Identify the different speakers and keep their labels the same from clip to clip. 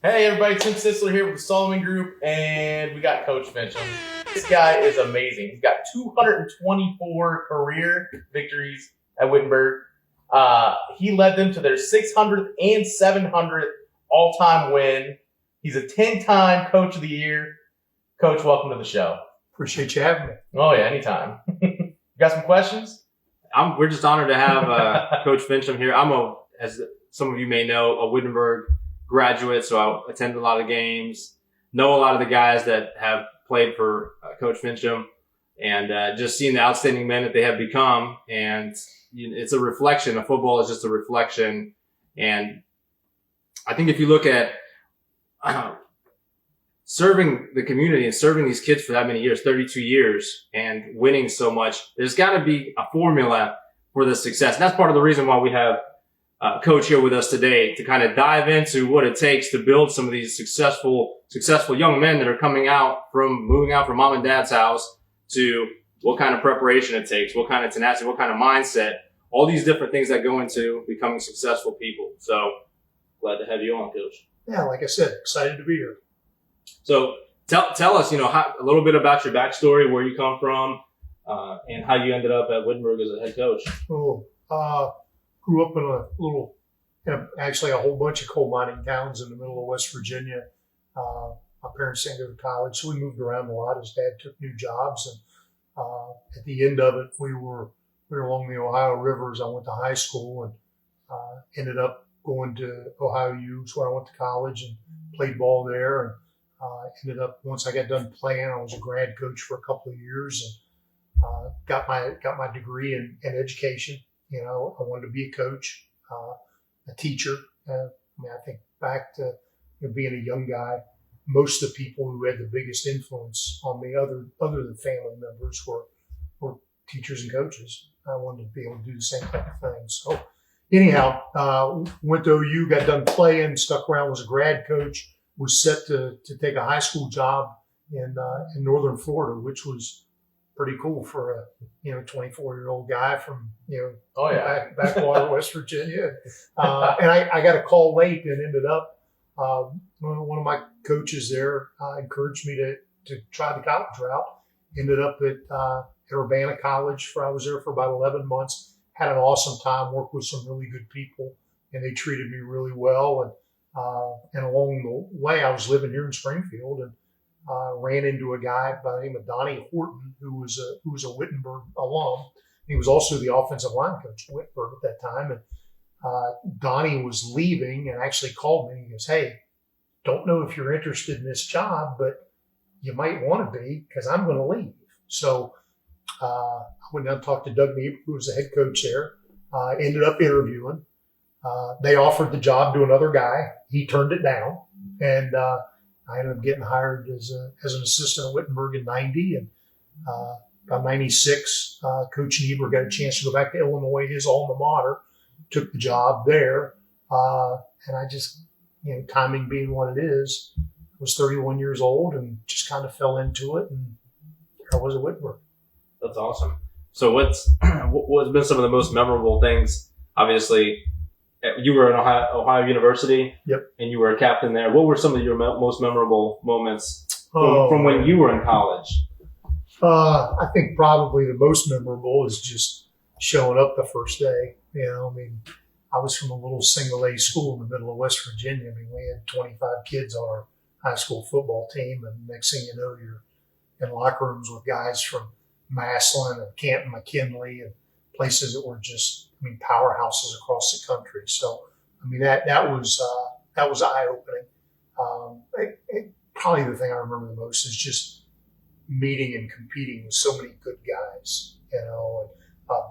Speaker 1: Hey everybody, Tim Sisler here with the Solomon Group, and we got Coach Fincham. This guy is amazing. He's got 224 career victories at Wittenberg. He led them to their 600th and 700th all-time win. He's a 10-time Coach of the Year. Coach, welcome to the show.
Speaker 2: Appreciate you having me.
Speaker 1: Oh yeah, anytime. You got some questions?
Speaker 3: We're just honored to have Coach Fincham here. As some of you may know, a Wittenberg graduate, so I attend a lot of games, know a lot of the guys that have played for Coach Fincham, and just seeing the outstanding men that they have become. And it's a reflection. Football is just a reflection. And I think if you look at serving the community and serving these kids for that many years, 32 years, and winning so much, there's got to be a formula for the success. And that's part of the reason why we have Coach here with us today, to kind of dive into what it takes to build some of these successful young men that are moving out from mom and dad's house, to what kind of preparation it takes, what kind of tenacity, what kind of mindset, all these different things that go into becoming successful people. So glad to have you on, Coach.
Speaker 2: Yeah, like I said, excited to be here.
Speaker 3: So tell us, a little bit about your backstory, where you come from, and how you ended up at Wittenberg as a head coach.
Speaker 2: Grew up in a whole bunch of coal mining towns in the middle of West Virginia. My parents didn't go to college, so we moved around a lot as Dad took new jobs. And at the end of it, we were along the Ohio rivers. I went to high school and ended up going to Ohio U, where I went to college and played ball there. And ended up, once I got done playing, I was a grad coach for a couple of years and got my degree in education. I wanted to be a coach, a teacher. I think back to being a young guy, most of the people who had the biggest influence on me, other than family members, were teachers and coaches. I wanted to be able to do the same type of thing. So anyhow, went to OU, got done playing, stuck around, was a grad coach, was set to take a high school job in northern Florida, which was pretty cool for a 24-year-old guy from backwater West Virginia. And I got a call late and ended up one of my coaches there encouraged me to try the college route. Ended up at Urbana College. I was there for about 11 months. Had an awesome time. Worked with some really good people, and they treated me really well. And along the way, I was living here in Springfield and ran into a guy by the name of Donnie Horton, who was a Wittenberg alum. He was also the offensive line coach at Wittenberg at that time. And Donnie was leaving and actually called me and he goes, "Hey, don't know if you're interested in this job, but you might want to be, because I'm going to leave." So I went down and talked to Doug Neeb, who was the head coach there. Ended up interviewing. They offered the job to another guy. He turned it down. And I ended up getting hired as an assistant at Wittenberg in 90. And about 96, Coach Niebuhr got a chance to go back to Illinois, his alma mater, took the job there. And I just, timing being what it is, I was 31 years old and just kind of fell into it. And I was at Wittenberg.
Speaker 3: That's awesome. So what's been some of the most memorable things? Obviously, you were at Ohio University.
Speaker 2: Yep. And
Speaker 3: you were a captain there. What were some of your most memorable moments from when you were in college?
Speaker 2: I think probably the most memorable is just showing up the first day. I was from a little single A school in the middle of West Virginia. We had 25 kids on our high school football team. And next thing you know, you're in locker rooms with guys from Massillon and Canton, McKinley, and places that were just, powerhouses across the country. So, that was eye-opening. Probably the thing I remember the most is just meeting and competing with so many good guys, and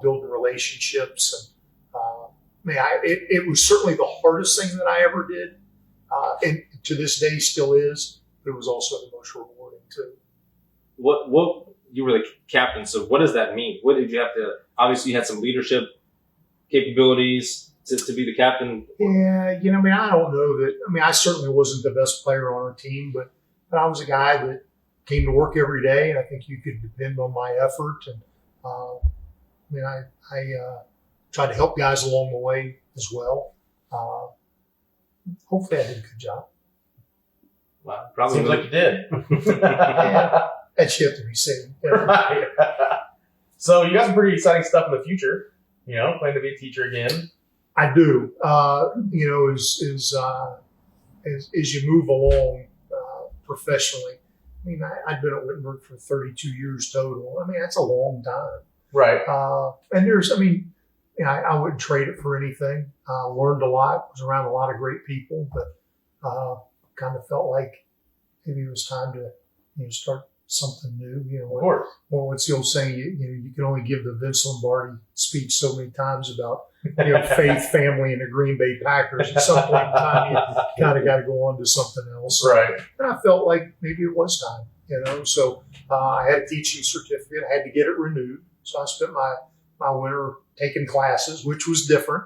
Speaker 2: building relationships. And it was certainly the hardest thing that I ever did, and to this day still is. But it was also the most rewarding too.
Speaker 3: What you were the captain, so what does that mean? What did you have to? Obviously, you had some leadership capabilities to be the captain.
Speaker 2: Yeah, I don't know that. I certainly wasn't the best player on our team, but I was a guy that came to work every day, and I think you could depend on my effort. And I tried to help guys along the way as well. Hopefully, I did a good job.
Speaker 3: Well, probably
Speaker 1: Seems like you did.
Speaker 2: Yeah. That's yet to be seen. Yeah.
Speaker 1: So you got some pretty exciting stuff in the future. Plan to be a teacher again.
Speaker 2: I do. As you move along professionally, I mean, I've been at Wittenberg for 32 years total. I mean, that's a long time.
Speaker 1: Right.
Speaker 2: And I wouldn't trade it for anything. Learned a lot, was around a lot of great people, but kind of felt like maybe it was time to start something new.
Speaker 1: Of course.
Speaker 2: Well, what's the old saying? You can only give the Vince Lombardi speech so many times about faith, family, and the Green Bay Packers. At some point in time, you kind of got to go on to something else.
Speaker 1: Right.
Speaker 2: And I felt like maybe it was time. So I had a teaching certificate. I had to get it renewed. So I spent my winter taking classes, which was different,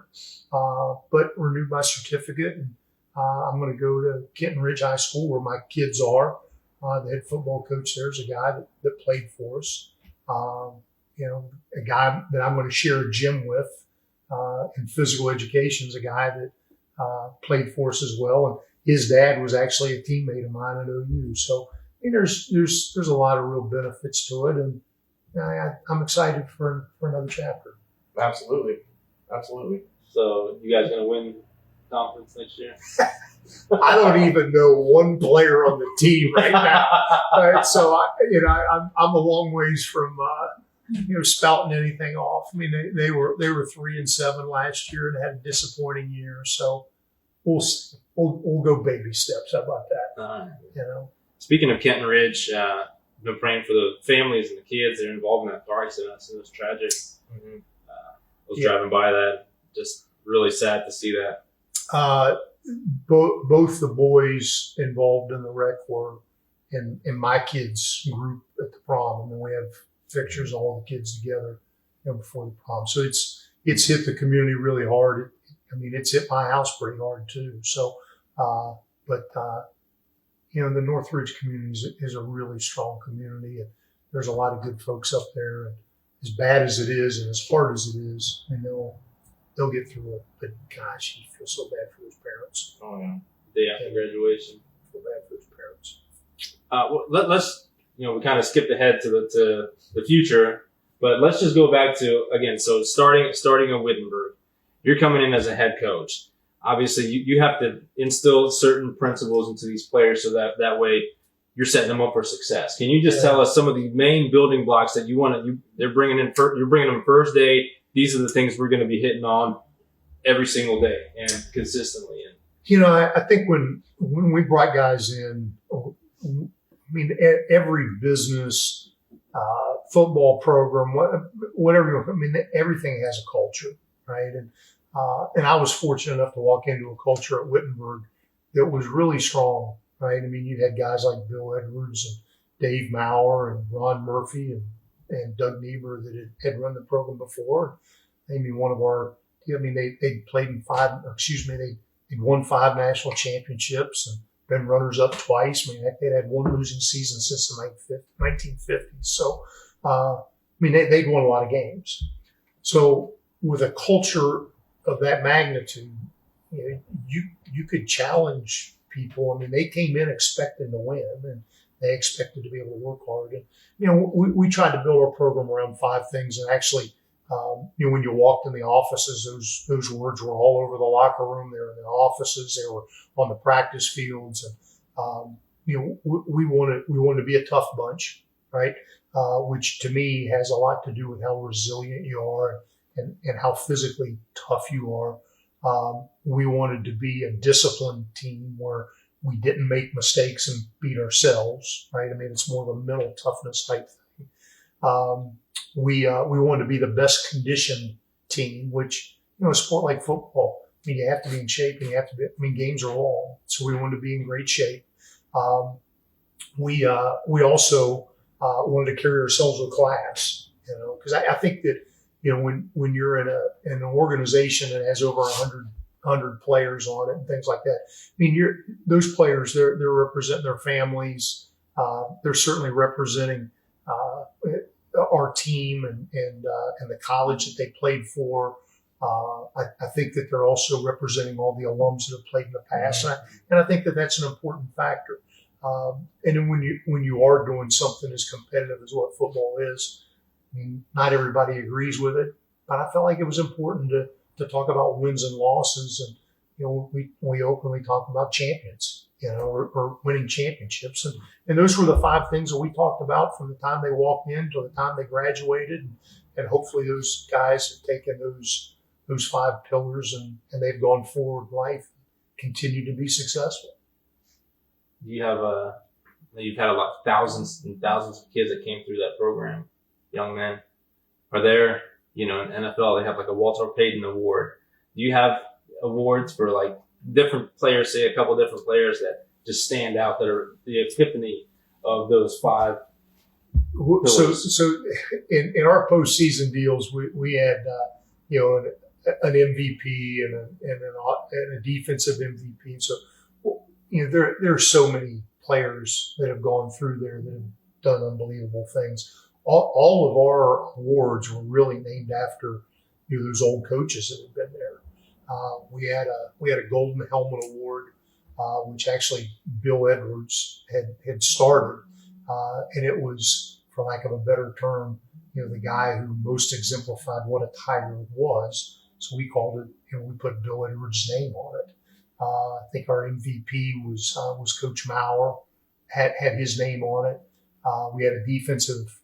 Speaker 2: but renewed my certificate. And I'm going to go to Kenton Ridge High School where my kids are. The head football coach there is a guy that played for us. A guy that I'm going to share a gym with in physical education is a guy that played for us as well. And his dad was actually a teammate of mine at OU. So there's a lot of real benefits to it. And I'm excited for another chapter.
Speaker 1: Absolutely.
Speaker 3: So you guys going to win conference next year?
Speaker 2: I don't even know one player on the team right now. Right? So I'm a long ways from spouting anything off. I mean, they were 3-7 last year and had a disappointing year. So we'll go baby steps. How about that?
Speaker 3: Speaking of Kenton Ridge, I've been praying for the families and the kids that are involved in that car accident. It was tragic.
Speaker 1: Mm-hmm.
Speaker 3: I was driving by that, just really sad to see that.
Speaker 2: Both the boys involved in the wreck were in my kids' group at the prom. And we have pictures of all the kids together before the prom. So it's hit the community really hard. It's hit my house pretty hard too. So, the Northridge community is a really strong community, and there's a lot of good folks up there. And as bad as it is, and as hard as it is, they'll get through it. But gosh, you feel so bad for those parents.
Speaker 1: Oh yeah.
Speaker 3: Day after graduation.
Speaker 2: Feel bad for those parents.
Speaker 3: Let's we kind of skipped ahead to the future, but let's just go back to again. So starting at Wittenberg, you're coming in as a head coach. Obviously, you have to instill certain principles into these players so that way you're setting them up for success. Can you just tell us some of the main building blocks that they're bringing in? You're bringing them first day. These are the things we're going to be hitting on every single day and consistently.
Speaker 2: I think when we brought guys in, every business, football program, whatever, everything has a culture, right? And I was fortunate enough to walk into a culture at Wittenberg that was really strong, right? You had guys like Bill Edwards and Dave Maurer and Ron Murphy and Doug Niebuhr that had run the program before. One of our, they played in they'd won 5 national championships and been runners up twice. They'd had one losing season since the 1950s. So, they'd won a lot of games. So with a culture of that magnitude, you could challenge people. They came in expecting to win, and they expected to be able to work hard. And we tried to build our program around 5 things. And actually, when you walked in the offices, those words were all over the locker room. They were in the offices. They were on the practice fields. And we wanted to be a tough bunch, right? Which to me has a lot to do with how resilient you are and how physically tough you are. We wanted to be a disciplined team where we didn't make mistakes and beat ourselves, right? It's more of a mental toughness type thing. We wanted to be the best conditioned team, which, a sport like football, you have to be in shape and you have to be, games are long. So we wanted to be in great shape. We also wanted to carry ourselves with class, because I think that, when you're in an organization that has over 100 players on it and things like that, those players, they're representing their families. They're certainly representing our team and the college that they played for. I think that they're also representing all the alums that have played in the past, and I think that that's an important factor. And then when you are doing something as competitive as what football is, I mean, not everybody agrees with it, but I felt like it was important to talk about wins and losses, and we openly talk about champions, or winning championships, and those were the 5 things that we talked about from the time they walked in to the time they graduated, and hopefully those guys have taken those 5 pillars and they've gone forward in life, continue to be successful.
Speaker 3: You've had a lot, thousands and thousands of kids that came through that program, young men. Are there, in NFL, they have like a Walter Payton Award. Do you have awards for like different players, say a couple different players that just stand out, that are the epiphany of those 5 pillars?
Speaker 2: So in our postseason deals, we had, an MVP and a defensive MVP. And so, there are so many players that have gone through there that have done unbelievable things. All of our awards were really named after those old coaches that have been there. We had a Golden Helmet Award, which actually Bill Edwards had started, and it was, for lack of a better term, the guy who most exemplified what a Tiger was. So we called it, we put Bill Edwards' name on it. I think our MVP was Coach Maurer, had his name on it. We had a defensive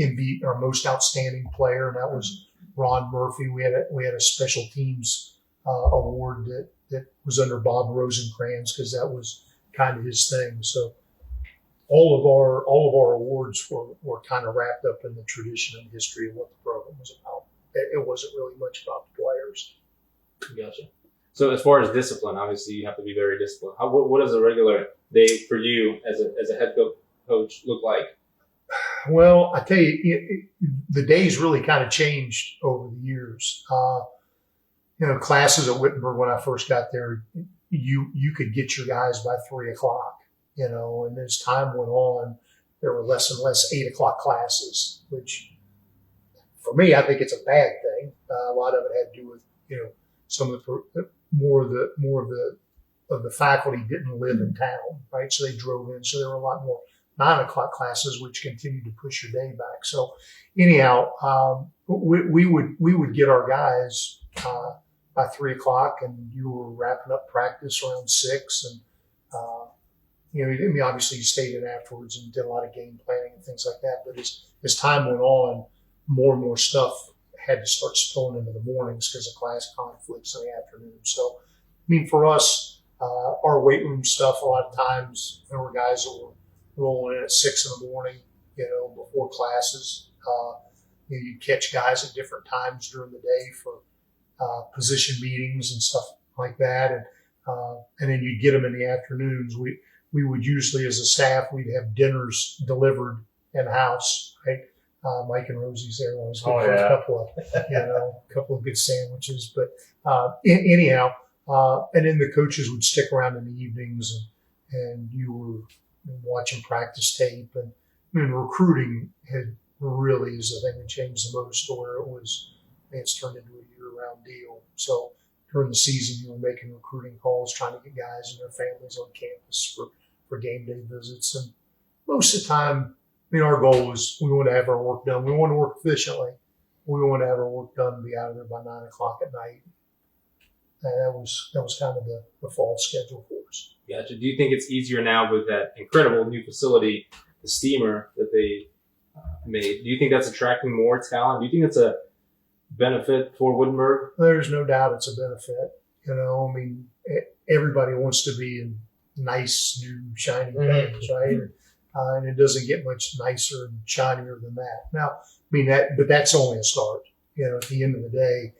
Speaker 2: MVP, our most outstanding player, and that was Ron Murphy. We had a special teams award that was under Bob Rosencrans, because that was kind of his thing. So all of our awards were kind of wrapped up in the tradition and history of what the program was about. It wasn't really much about the players.
Speaker 3: Gotcha. So as far as discipline, obviously you have to be very disciplined. What does a regular day for you as a head coach look like?
Speaker 2: Well, I tell you, the days really kind of changed over the years. Classes at Wittenberg, when I first got there, you could get your guys by 3:00, and as time went on, there were less and less 8:00 classes, which for me, I think it's a bad thing. A lot of it had to do with, some of the more of the faculty didn't live in town, right? So they drove in. So there were a lot more 9:00 classes, which continued to push your day back. So anyhow, we would get our guys by 3:00, and you were wrapping up practice around 6, and obviously you stayed in afterwards and did a lot of game planning and things like that. But as time went on, more and more stuff had to start spilling into the mornings because of class conflicts in the afternoon. So, for us, our weight room stuff, a lot of times there were guys that were rolling in at 6 in the morning, before classes. You'd catch guys at different times during the day for position meetings and stuff like that. And then you'd get them in the afternoons. We would usually, as a staff, we'd have dinners delivered in-house, right? Mike and Rosie's there always good for a couple of good sandwiches. But anyhow, and then the coaches would stick around in the evenings, and you were watching practice tape. And recruiting really is the thing that changed the most, to where it's turned into a year-round deal. So during the season, you were making recruiting calls, trying to get guys and their families on campus for game day visits. And most of the time, our goal was, we want to have our work done. We want to work efficiently. We want to have our work done and be out of there by 9:00 at night. And that was kind of the fall schedule for us.
Speaker 3: Gotcha. Do you think it's easier now with that incredible new facility, the steamer that they made? Do you think that's attracting more talent? Do you think it's a benefit for Wittenberg?
Speaker 2: There's no doubt it's a benefit. Everybody wants to be in nice, new, shiny things, right? And it doesn't get much nicer and shinier than that. Now, but that's only a start. At the end of the day,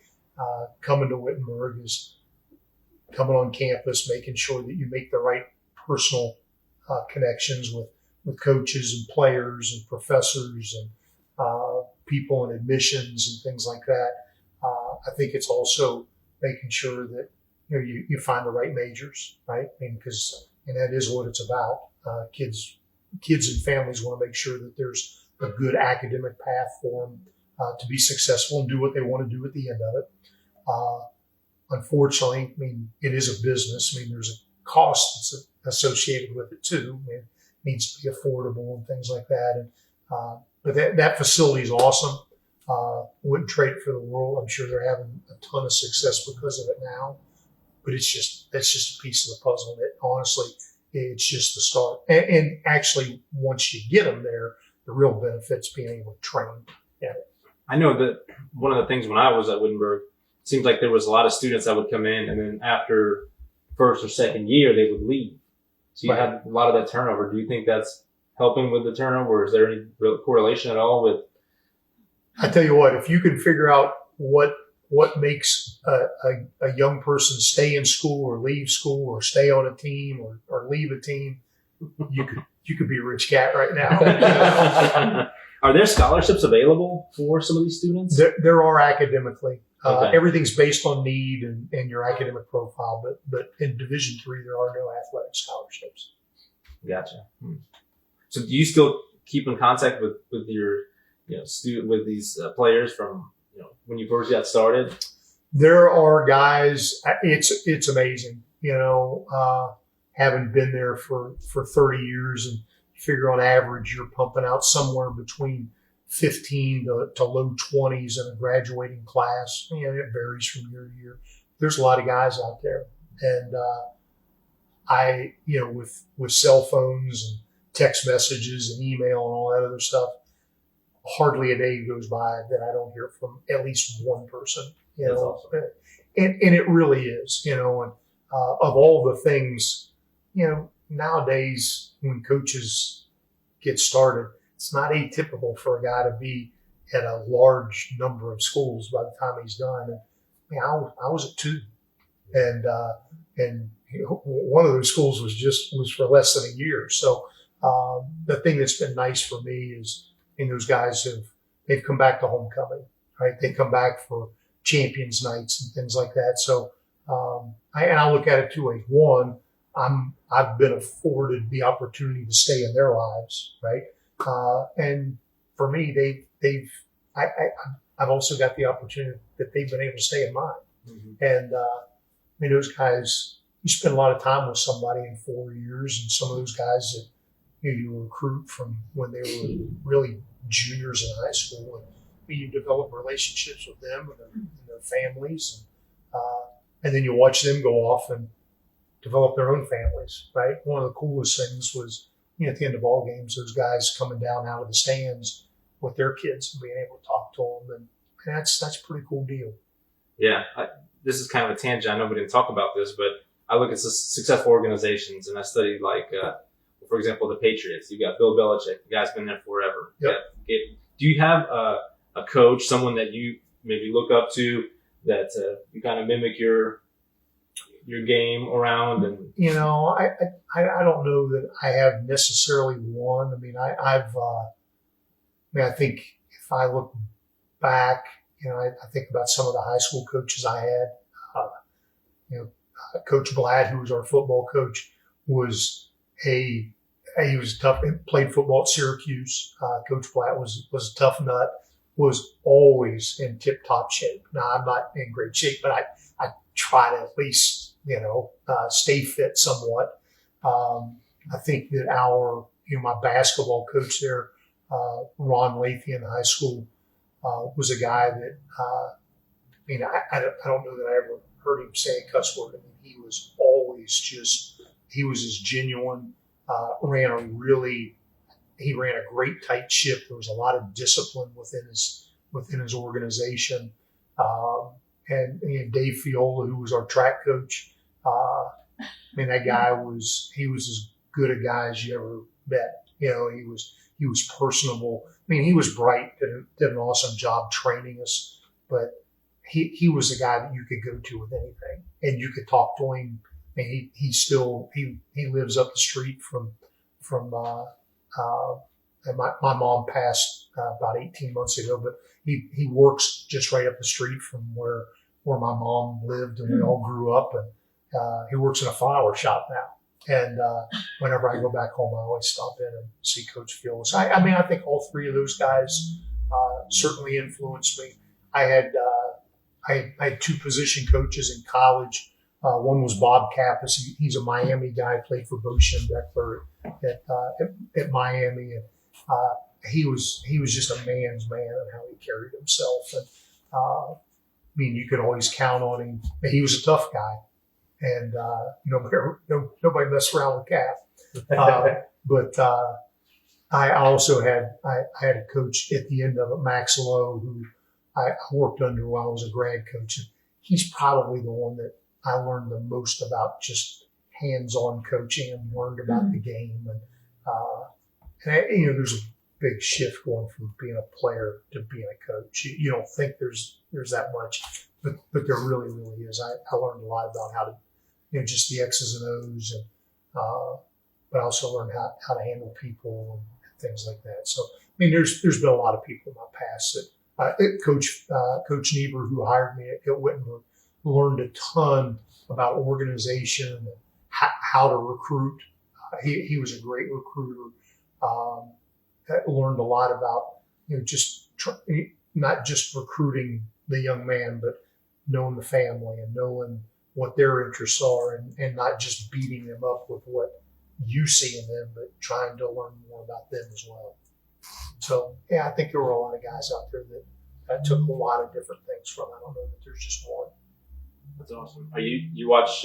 Speaker 2: coming to Wittenberg is coming on campus, making sure that you make the right personal connections with coaches and players and professors and people in admissions and things like that. I think it's also making sure that you find the right majors, right? Because that is what it's about. Kids and families want to make sure that there's a good academic path for them to be successful and do what they want to do at the end of it. Unfortunately, it is a business. There's a cost that's associated with it too. It needs to be affordable and things like that. And, but that facility is awesome. Wouldn't trade it for the world. I'm sure they're having a ton of success because of it now. But that's just a piece of the puzzle. That honestly, it's just the start. And actually, once you get them there, the real benefits being able to train. Yeah.
Speaker 3: I know that one of the things when I was at Wittenberg, it seems like there was a lot of students that would come in, and then after first or second year, they would leave. So you had a lot of that turnover. Do you think that's helping with the turnover? Is there any real correlation at all with?
Speaker 2: I tell you what, if you can figure out what makes a young person stay in school or leave school or stay on a team or leave a team, you could be a rich cat right now.
Speaker 3: Are there scholarships available for some of these students?
Speaker 2: There are academically.
Speaker 3: Okay.
Speaker 2: Everything's based on need and your academic profile, but in Division III, there are no athletic scholarships.
Speaker 3: Gotcha. So do you still keep in contact with your with these players from when you first got started?
Speaker 2: There are guys. It's amazing. Having been there for 30 years, and figure on average you're pumping out somewhere between 15 to low 20s in a graduating class. It varies from year to year. There's a lot of guys out there, and with cell phones and text messages and email and all that other stuff, hardly a day goes by that I don't hear from at least one person.
Speaker 3: That's awesome.
Speaker 2: And it really is. And of all the things, nowadays when coaches get started, it's not atypical for a guy to be at a large number of schools by the time he's done. And I was at 2, and one of those schools was for less than a year. So the thing that's been nice for me is, those guys they've come back to homecoming, right? They come back for champions nights and things like that. So I look at it 2 ways. One, I've been afforded the opportunity to stay in their lives, right? And for me, I've also got the opportunity that they've been able to stay in mine. Mm-hmm. And those guys, you spend a lot of time with somebody in 4 years, and some of those guys that you recruit from when they were really juniors in high school, and you develop relationships with them and their families, and then you watch them go off and develop their own families, right? One of the coolest things was, at the end of ball games, those guys coming down out of the stands with their kids and being able to talk to them, and that's a pretty cool deal.
Speaker 3: Yeah, this is kind of a tangent. I know we didn't talk about this, but I look at successful organizations, and I study for example, the Patriots. You've got Bill Belichick. The guy's been there forever.
Speaker 2: Yep.
Speaker 3: Do you have a coach, someone that you maybe look up to, that you kind of mimic your game around? And
Speaker 2: I don't know that I have necessarily one. I think if I look back, I think about some of the high school coaches I had. Coach Blatt, who was our football coach, was he was tough. He played football at Syracuse. Coach Blatt was a tough nut. Was always in tip-top shape. Now, I'm not in great shape, but I try to at least stay fit somewhat. I think that my basketball coach there, Ron Lathy in high school, was a guy that I don't know that I ever heard him say a cuss word. He was always he was as genuine. He ran a great tight ship. There was a lot of discipline within his organization. And Dave Fiola, who was our track coach, that guy was as good a guy as you ever met. He was personable. He was bright, did an awesome job training us, but he was a guy that you could go to with anything, and you could talk to him. And he lives up the street from and my mom passed about 18 months ago, but he works just right up the street from where my mom lived, and we all grew up, and he works in a flower shop now. And whenever I go back home, I always stop in and see Coach Phil. So I think all 3 of those guys certainly influenced me. I had 2 position coaches in college One was Bob Kappas. He's a Miami guy, played for Bo Schembechler at Miami. And, he was just a man's man and how he carried himself. And, I mean, you could always count on him. He was a tough guy, and nobody messed around with Cap. But I also had a coach at the end of it, Max Lowe, who I worked under while I was a grad coach. And he's probably the one that I learned the most about just hands-on coaching and learned about the game. And there's a big shift going from being a player to being a coach. You don't think there's that much, but there really, really is. I learned a lot about how to, just the X's and O's, and but I also learned how to handle people and things like that. So, I mean, there's been a lot of people in my past that Coach Niebuhr, who hired me at Wittenberg, learned a ton about organization and how to recruit. He was a great recruiter. Learned a lot about not just recruiting the young man, but knowing the family and knowing what their interests are, and not just beating them up with what you see in them, but trying to learn more about them as well. So, I think there were a lot of guys out there that I took a lot of different things from. I don't know that there's just one.
Speaker 3: That's awesome. Are you watch?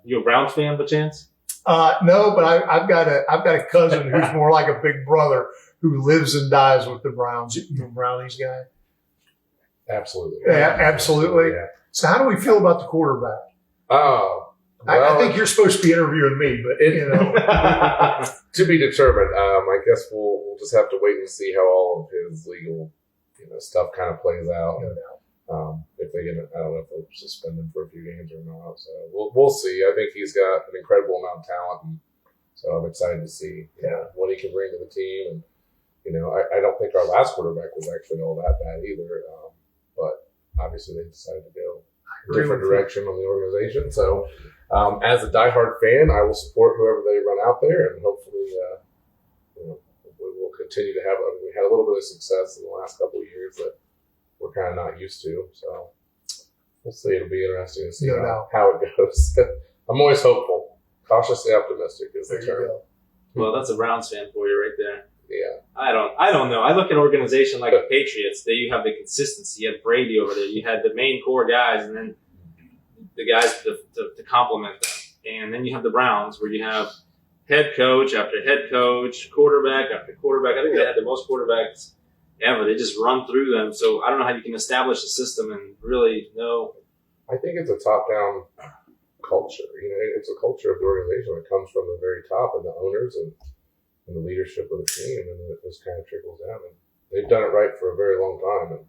Speaker 3: You a Browns fan by chance?
Speaker 2: No, but I've got a cousin who's more like a big brother who lives and dies with the Browns. You a Brownies guy?
Speaker 4: Absolutely.
Speaker 2: Yeah, absolutely.
Speaker 4: Yeah.
Speaker 2: So how do we feel about the quarterback?
Speaker 4: Oh,
Speaker 2: I think you're supposed to be interviewing me, but
Speaker 4: to be determined. I guess we'll just have to wait and see how all of his legal stuff kind of plays out. If they get, I don't know if they'll suspend him for a few games or not. So we'll see. I think he's got an incredible amount of talent, and so I'm excited to see what he can bring to the team. And I don't think our last quarterback was actually all that bad either. But obviously they decided to go a different direction on the organization. So as a diehard fan, I will support whoever they run out there, and hopefully we will continue to have. We had a little bit of success in the last couple of years that we're kind of not used to. So we'll see. It'll be interesting to see how it goes. I'm always hopeful. Cautiously optimistic is the term.
Speaker 3: Well, that's a Browns fan for you right there.
Speaker 4: Yeah.
Speaker 3: I don't know. I look at an organization like the Patriots. There you have the consistency. You had Brady over there. You had the main core guys, and then the guys to complement them. And then you have the Browns, where you have head coach after head coach, quarterback after quarterback. I think they had the most quarterbacks ever. They just run through them. So I don't know how you can establish a system and really know.
Speaker 4: I think it's a top-down culture. It's a culture of the organization that comes from the very top, and the owners and the leadership of the team, and then it just kind of trickles down. And they've done it right for a very long time, and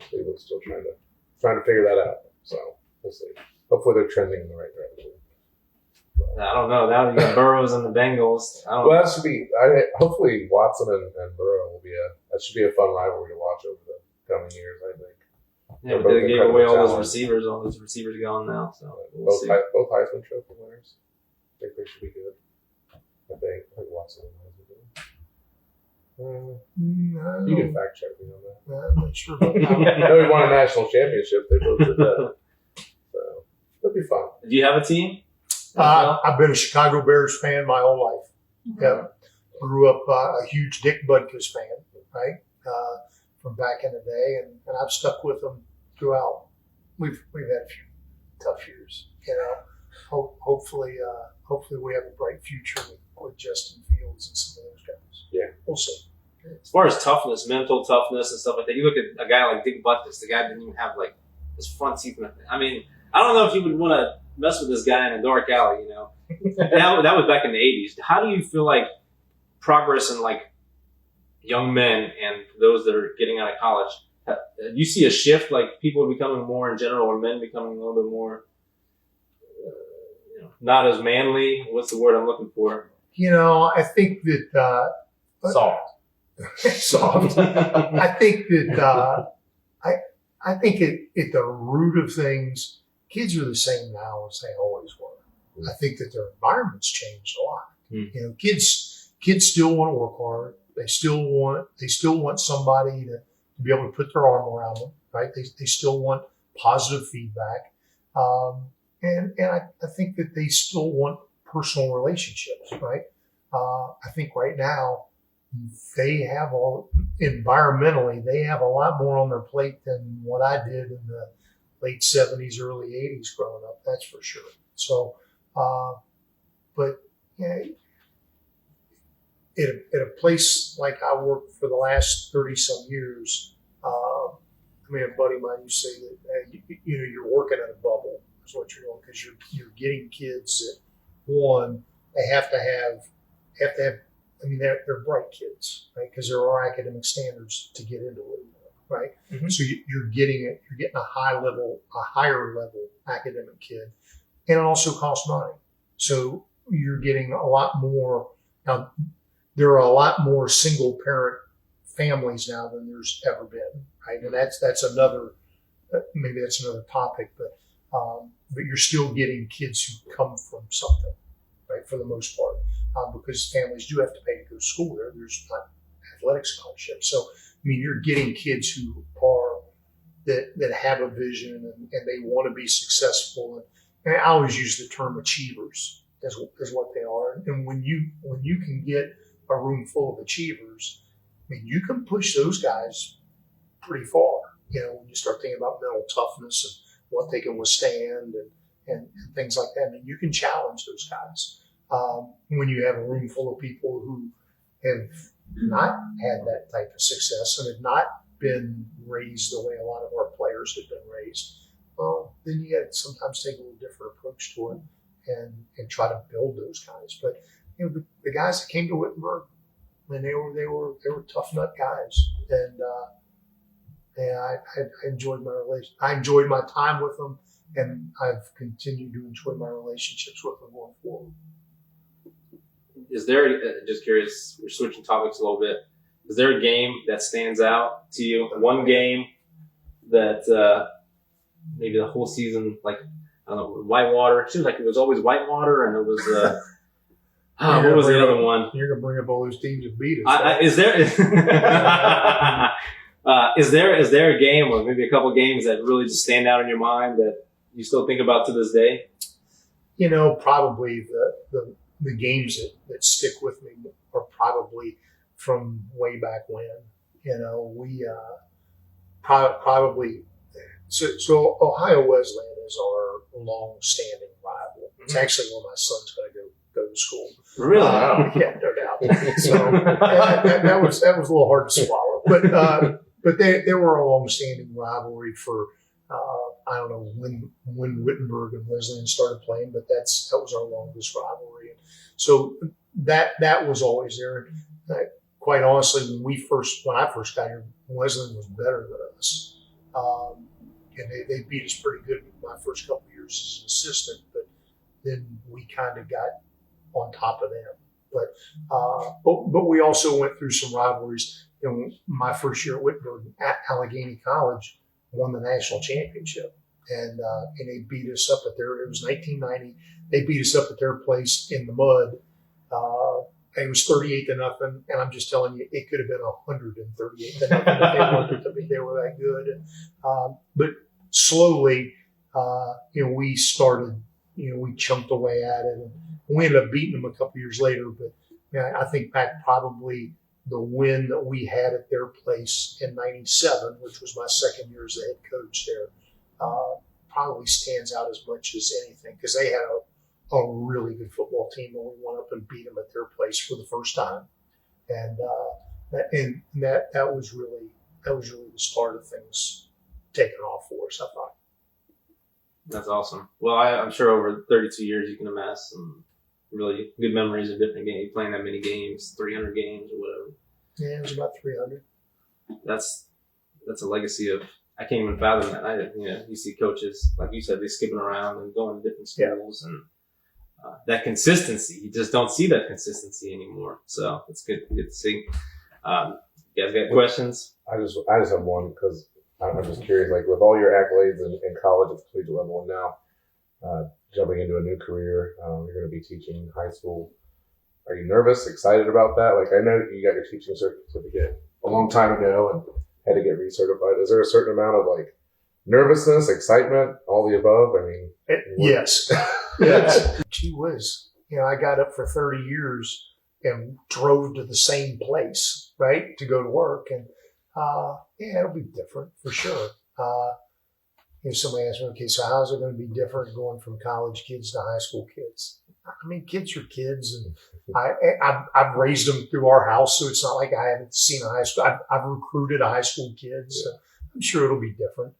Speaker 4: Cleveland's still trying to figure that out. So we'll see. Hopefully they're trending in the right direction.
Speaker 3: I don't know. Now you got Burrows and the Bengals.
Speaker 4: That should be. Hopefully Watson and Burrow will be that should be a fun rivalry to watch over the coming years. I think.
Speaker 3: Yeah, but they gave away all those receivers. All those receivers gone now. So
Speaker 4: both Heisman Trophy winners. I think they should be good. I think Watson and Heisman. You can fact check me on that.
Speaker 2: I'm not sure about that.
Speaker 4: I know he won a national championship. They both did that. So it'll be fun.
Speaker 3: Do you have a team?
Speaker 2: I've been a Chicago Bears fan my whole life. Yeah, grew up a huge Dick Butkus fan, right, from back in the day, and I've stuck with them throughout. We've had a few tough years, Hopefully we have a bright future with Justin Fields and some of those guys.
Speaker 4: Yeah,
Speaker 2: we'll see.
Speaker 3: As far as toughness, mental toughness and stuff like that, you look at a guy like Dick Butkus. The guy didn't even have his front teeth. I mean, I don't know if you would want to mess with this guy in a dark alley, that was back in the 80s. How do you feel like progress in young men and those that are getting out of college? Do you see a shift, like people becoming more in general, or men becoming a little bit more, not as manly? What's the word I'm looking for?
Speaker 2: I think that
Speaker 1: Soft.
Speaker 2: soft. I think that I think at the root of things, kids are the same now as they always were. I think that their environment's changed a lot. Kids still want to work hard. They still want somebody to be able to put their arm around them, right? They still want positive feedback. I think that they still want personal relationships, right? I think right now they have environmentally, they have a lot more on their plate than what I did in the late 70s, early 80s growing up, that's for sure. So, but yeah, at a place like I worked for the last 30 some years, I mean, a buddy of mine used to say that, you're working in a bubble is what you're doing, because you're getting kids that, one, they have to have, I mean, they're bright kids, right? Because there are academic standards to get into it, right? Mm-hmm. So you're getting a higher level academic kid, and it also costs money. So you're getting a lot more. Now, there are a lot more single parent families now than there's ever been, right? And that's another topic, but you're still getting kids who come from something, right? For the most part, because families do have to pay to go to school there. There's not athletic scholarships. So, I mean, you're getting kids who are that have a vision and they want to be successful. And I always use the term achievers as what they are. And when you can get a room full of achievers, I mean, you can push those guys pretty far. When you start thinking about mental toughness and what they can withstand and things like that, I mean, you can challenge those guys. When you have a room full of people who have not had that type of success and have not been raised the way a lot of our players have been raised, well, then you got to sometimes take a little different approach to it and try to build those guys. But the guys that came to Wittenberg, and they were tough nut guys, and I enjoyed my relation. I enjoyed my time with them, and I've continued to enjoy my relationships with them going forward.
Speaker 3: Is there, just curious, we're switching topics a little bit. Is there a game that stands out to you? One game that maybe the whole season, like, I don't know, Whitewater. It seems like it was always Whitewater, and it was, what was the other one?
Speaker 2: You're going to bring up all those teams that beat us.
Speaker 3: Is there a game or maybe a couple games that really just stand out in your mind that you still think about to this day?
Speaker 2: Probably the games that stick with me are probably from way back when. We probably so Ohio Wesleyan is our long-standing rival. It's actually where my son's going to go to school.
Speaker 3: Really?
Speaker 2: Yeah, no doubt. So that was a little hard to swallow, but they were a long-standing rivalry for. I don't know when Wittenberg and Wesleyan started playing, but that was our longest rivalry. So that was always there. Quite honestly, when I first got here, Wesleyan was better than us, and they beat us pretty good my first couple of years as an assistant. But then we kind of got on top of them. But we also went through some rivalries. My first year at Wittenberg, at Allegheny College, won the national championship, and they beat us up at their. It was 1990. They beat us up at their place in the mud. It was 38-0, and I'm just telling you, it could have been 138-0. They were that good. But slowly, we started. We chunked away at it, and we ended up beating them a couple years later. But I think back probably the win that we had at their place in '97, which was my second year as the head coach there, probably stands out as much as anything because they had a really good football team, and we went up and beat them at their place for the first time, and that was really the start of things taking off for us, I thought.
Speaker 3: That's awesome. Well, I'm sure over 32 years you can amass some really good memories of different games, playing that many games, 300 games or whatever.
Speaker 2: Yeah, it was about 300.
Speaker 3: That's a legacy of. I can't even fathom that. You see coaches like you said, they skipping around and going to different schools and. That consistency, you just don't see that consistency anymore. So it's good to see. You guys got questions?
Speaker 4: I just have one because I'm just curious. Like with all your accolades in college at the collegiate level, and now jumping into a new career, you're going to be teaching high school. Are you nervous? Excited about that? Like I know you got your teaching certificate a long time ago and had to get recertified. Is there a certain amount of like nervousness, excitement, all the above. I mean,
Speaker 2: Yes. Yes. Gee whiz. I got up for 30 years and drove to the same place, right, to go to work. And, it'll be different for sure. Somebody asked me, okay, so how's it going to be different going from college kids to high school kids? I mean, kids are kids, and I've raised them through our house, so it's not like I haven't seen a high school. I've recruited a high school kid, so I'm sure it'll be different.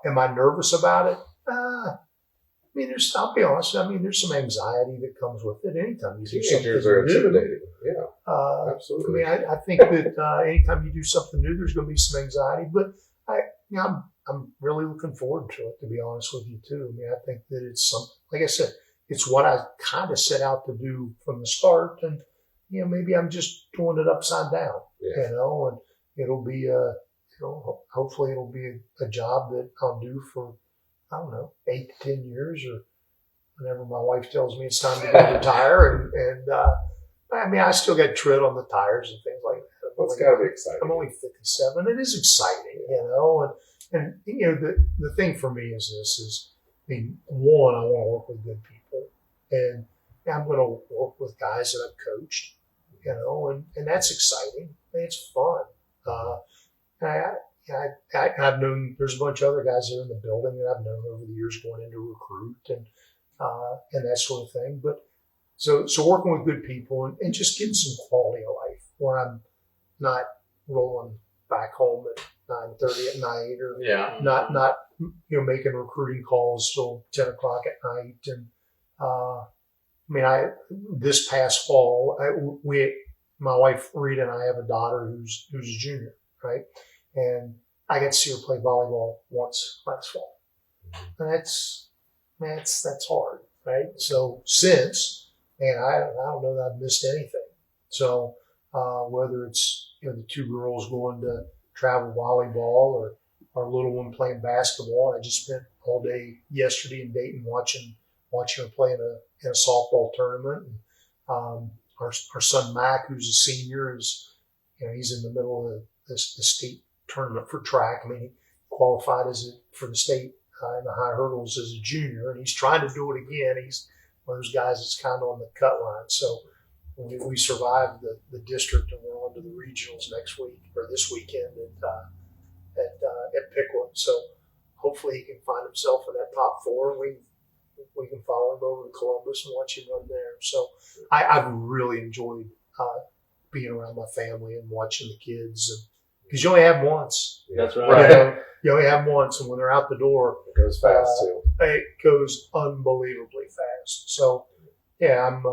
Speaker 2: Am I nervous about it? I mean, I'll be honest. I mean, there's some anxiety that comes with it. Anytime you do
Speaker 4: teenagers
Speaker 2: something
Speaker 4: are
Speaker 2: new,
Speaker 4: intimidating. Yeah, absolutely.
Speaker 2: I mean, I think that anytime you do something new, there's going to be some anxiety. But I'm really looking forward to it, to be honest with you too. I mean, I think that it's something. Like I said, it's what I kind of set out to do from the start, and maybe I'm just doing it upside down.
Speaker 4: Yeah.
Speaker 2: And it'll be hopefully it'll be a job that I'll do for, I don't know, 8 to 10 years, or whenever my wife tells me it's time to go retire. And I mean, I still got tread on the tires and things like that.
Speaker 4: Well, it's got to be exciting.
Speaker 2: I'm only 57. It is exciting, and the thing for me is this: I mean, one, I want to work with good people, and I'm going to work with guys that I've coached, and that's exciting. It's fun. I've known there's a bunch of other guys that are in the building that I've known over the years going into recruit and that sort of thing. But so working with good people and just getting some quality of life where I'm not rolling back home at 9:30 at night, or not making recruiting calls till 10 o'clock at night. And I mean, this past fall, my wife Rita and I have a daughter who's a junior, right? And I got to see her play volleyball once last fall. And that's hard, right? So I don't know that I've missed anything. So whether it's the two girls going to travel volleyball, or our little one playing basketball, I just spent all day yesterday in Dayton watching her play in a softball tournament. And, our son Mac, who's a senior, he's in the middle of the state tournament for track. I mean, he qualified for the state in the high hurdles as a junior, and he's trying to do it again. He's one of those guys that's kind of on the cut line. So we survived the district, and we're on to the regionals this weekend at Pickwood. So hopefully he can find himself in that top 4, and we can follow him over to Columbus and watch him run there. So I've really enjoyed being around my family and watching the kids, because you only have once.
Speaker 3: That's right.
Speaker 2: You only have once, and when they're out the door,
Speaker 4: It goes fast too.
Speaker 2: it goes unbelievably fast. So I'm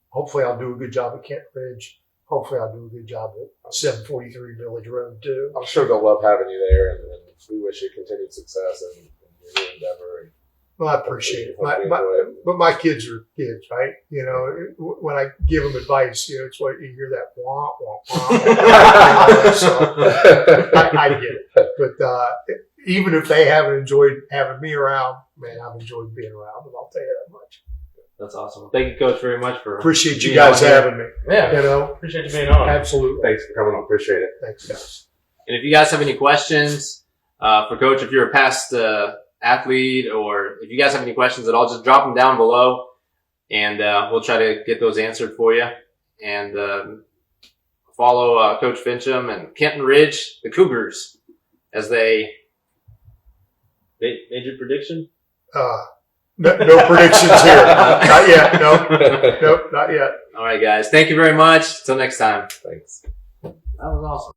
Speaker 2: hopefully I'll do a good job at Kent Ridge. Hopefully I'll do a good job at 743 Village Road too.
Speaker 4: I'm sure they'll love having you there, and we wish you continued success in your new endeavor.
Speaker 2: Well, I appreciate it.
Speaker 4: Hope you enjoy it.
Speaker 2: But my kids are kids, right? When I give them advice, it's what you hear, that wah, wah, wah. So I get it. But even if they haven't enjoyed having me around, man, I've enjoyed being around, and I'll tell you that much.
Speaker 3: That's awesome. Thank you, Coach, very much for
Speaker 2: Appreciate you
Speaker 3: being
Speaker 2: guys
Speaker 3: on here.
Speaker 2: having me.
Speaker 1: Yeah. Appreciate you being on.
Speaker 2: Absolutely.
Speaker 4: Thanks for coming on. Appreciate it.
Speaker 2: Thanks, guys.
Speaker 3: And if you guys have any questions for Coach, if you're a past athlete, or if you guys have any questions at all, just drop them down below, and we'll try to get those answered for you. And follow Coach Fincham and Kenton Ridge, the Cougars, as they made your prediction.
Speaker 2: No predictions here. Not yet. Nope, not yet.
Speaker 3: All right, guys. Thank you very much. Till next time.
Speaker 4: Thanks.
Speaker 3: That was awesome.